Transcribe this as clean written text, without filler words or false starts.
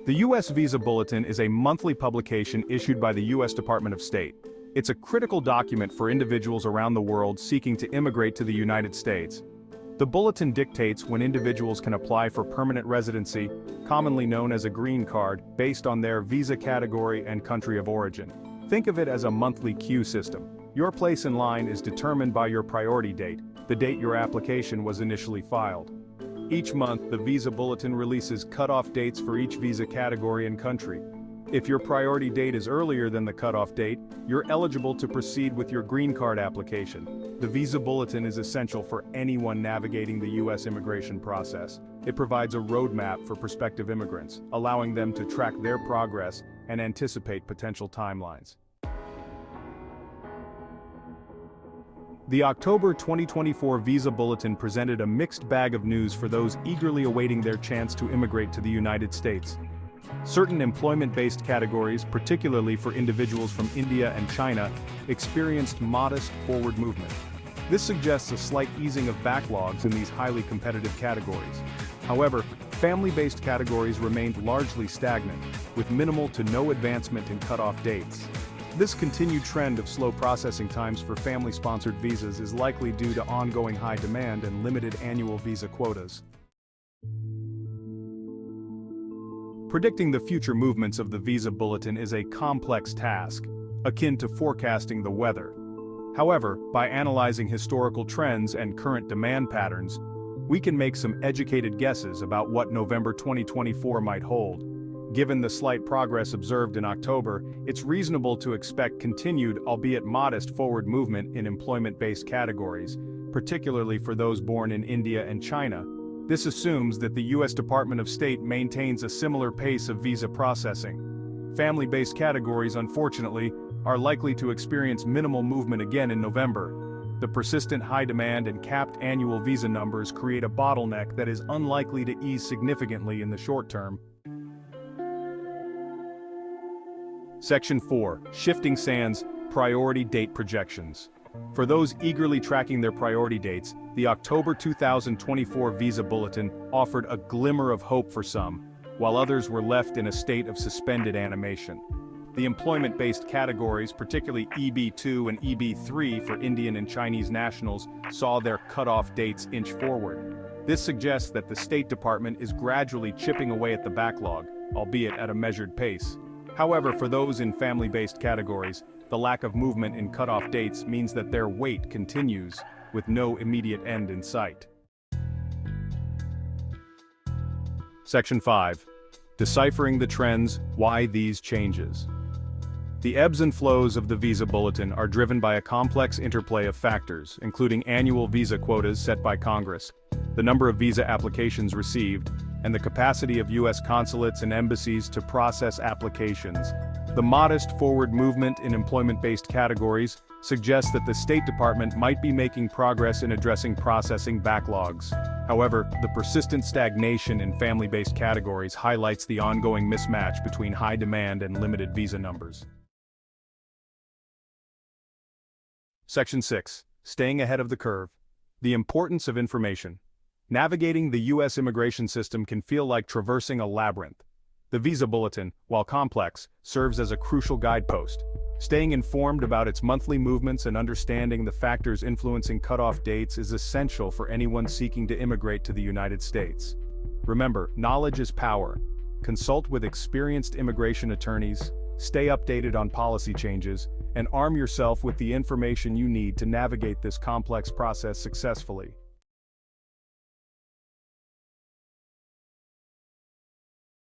The U.S. Visa Bulletin is a monthly publication issued by the U.S. Department of State. It's a critical document for individuals around the world seeking to immigrate to the United States. The Bulletin dictates when individuals can apply for permanent residency, commonly known as a green card, based on their visa category and country of origin. Think of it as a monthly queue system. Your place in line is determined by your priority date, the date your application was initially filed. Each month, the Visa Bulletin releases cutoff dates for each visa category and country. If your priority date is earlier than the cutoff date, you're eligible to proceed with your green card application. The Visa Bulletin is essential for anyone navigating the U.S. immigration process. It provides a roadmap for prospective immigrants, allowing them to track their progress and anticipate potential timelines. The October 2024 Visa Bulletin presented a mixed bag of news for those eagerly awaiting their chance to immigrate to the United States. Certain employment-based categories, particularly for individuals from India and China, experienced modest forward movement. This suggests a slight easing of backlogs in these highly competitive categories. However, family-based categories remained largely stagnant, with minimal to no advancement in cutoff dates. This continued trend of slow processing times for family-sponsored visas is likely due to ongoing high demand and limited annual visa quotas. Predicting the future movements of the Visa Bulletin is a complex task, akin to forecasting the weather. However, by analyzing historical trends and current demand patterns, we can make some educated guesses about what November 2024 might hold. Given the slight progress observed in October, it's reasonable to expect continued, albeit modest, forward movement in employment-based categories, particularly for those born in India and China. This assumes that the U.S. Department of State maintains a similar pace of visa processing. Family-based categories, unfortunately, are likely to experience minimal movement again in November. The persistent high demand and capped annual visa numbers create a bottleneck that is unlikely to ease significantly in the short term. Section 4. Shifting Sands, Priority Date Projections. For those eagerly tracking their priority dates, the October 2024 Visa Bulletin offered a glimmer of hope for some, while others were left in a state of suspended animation. The employment-based categories, particularly EB2 and EB3 for Indian and Chinese nationals, saw their cutoff dates inch forward. This suggests that the State Department is gradually chipping away at the backlog, albeit at a measured pace. However, for those in family-based categories, the lack of movement in cutoff dates means that their wait continues, with no immediate end in sight. Section 5. Deciphering the trends, why these changes. The ebbs and flows of the Visa Bulletin are driven by a complex interplay of factors, including annual visa quotas set by Congress, the number of visa applications received, and the capacity of U.S. consulates and embassies to process applications. The modest forward movement in employment-based categories suggests that the State Department might be making progress in addressing processing backlogs. However, the persistent stagnation in family-based categories highlights the ongoing mismatch between high demand and limited visa numbers. Section 6. Staying ahead of the curve. The importance of information. Navigating the U.S. immigration system can feel like traversing a labyrinth. The Visa Bulletin, while complex, serves as a crucial guidepost. Staying informed about its monthly movements and understanding the factors influencing cutoff dates is essential for anyone seeking to immigrate to the United States. Remember, knowledge is power. Consult with experienced immigration attorneys, stay updated on policy changes, and arm yourself with the information you need to navigate this complex process successfully.